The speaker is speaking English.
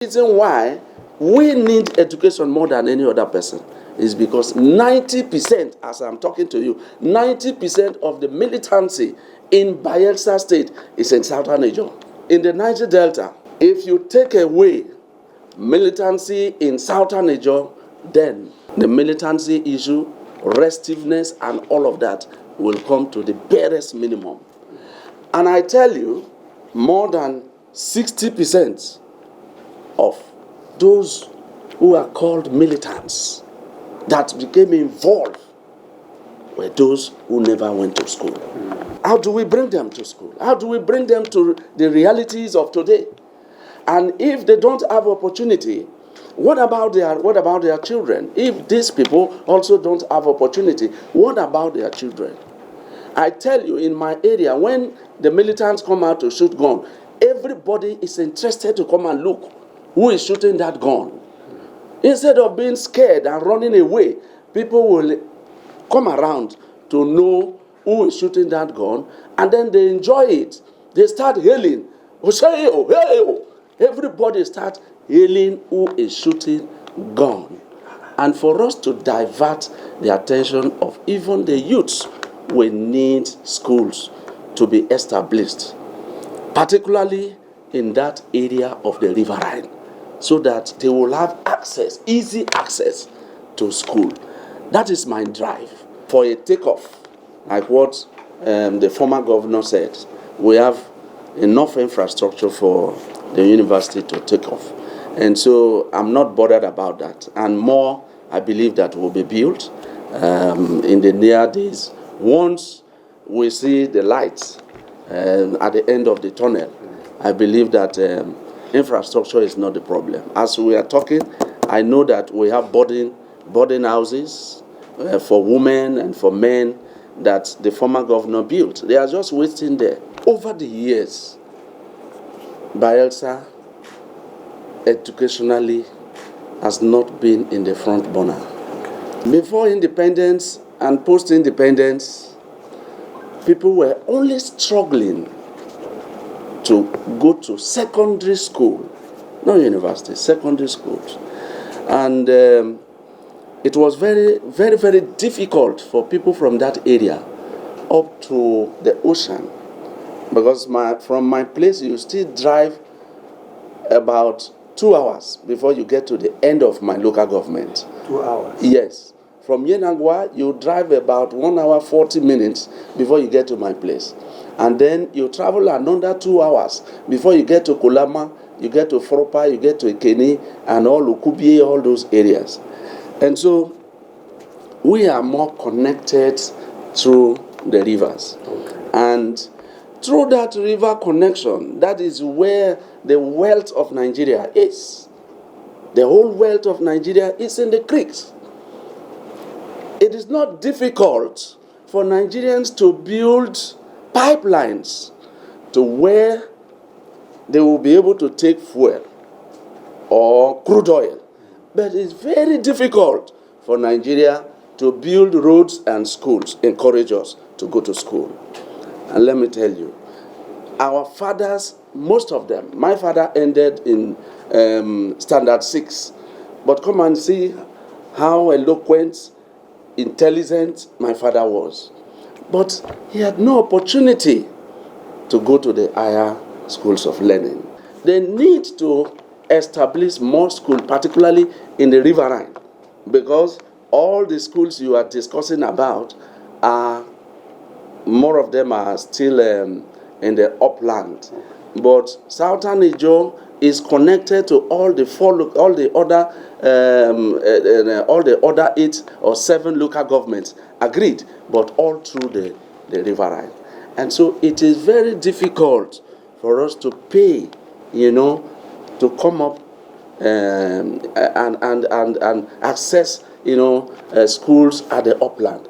The reason why we need education more than any other person is because 90%, as I'm talking to you, 90% of the militancy in Bayelsa State is in southern Niger. In the Niger Delta, if you take away militancy in southern Niger, then the militancy issue, restiveness, and all of that will come to the barest minimum. And I tell you, more than 60% of those who are called militants that became involved were those who never went to school. How do we bring them to school? How do we bring them to the realities of today? And if they don't have opportunity, what about their children? If these people also don't have opportunity, what about their children? I tell you, in my area, when the militants come out to shoot gun, everybody is interested to come and look who is shooting that gun. Instead of being scared and running away, people will come around to know who is shooting that gun, and then they enjoy it. They start hailing. Everybody starts hailing who is shooting gun. And for us to divert the attention of even the youths, we need schools to be established, particularly in that area of the riverine, so that they will have access, easy access to school. That is my drive for a takeoff, like what the former governor said. We have enough infrastructure for the university to take off. And so I'm not bothered about that. And more, I believe, that will be built in the near days. Once we see the lights at the end of the tunnel, I believe that infrastructure is not the problem. As we are talking, I know that we have boarding houses for women and for men that the former governor built. They are just waiting there. Over the years, Bayelsa educationally has not been in the front burner. Before independence and post-independence, people were only struggling to go to secondary school, not university, secondary schools. And it was very, very, very difficult for people from that area up to the ocean, because from my place, you still drive about 2 hours before you get to the end of my local government. 2 hours? Yes. From Yenagwa, you drive about 1 hour 40 minutes before you get to my place. And then you travel another 2 hours before you get to Kulama, you get to Foropa, you get to Ikeni, and all Ukubie, all those areas. And so we are more connected through the rivers. Okay. And through that river connection, that is where the wealth of Nigeria is. The whole wealth of Nigeria is in the creeks. It is not difficult for Nigerians to build pipelines to where they will be able to take fuel or crude oil. But it's very difficult for Nigeria to build roads and schools, encourage us to go to school. And let me tell you, our fathers, most of them, my father ended in standard 6. But come and see how eloquent, intelligent my father was. But he had no opportunity to go to the higher schools of learning. They need to establish more schools, particularly in the riverine, because all the schools you are discussing about are, more of them are still in the upland. But Southern Niger is connected to all the other 8 or 7 local governments, agreed, but all through the riverine. And so it is very difficult for us to pay, to come up and access, schools at the upland.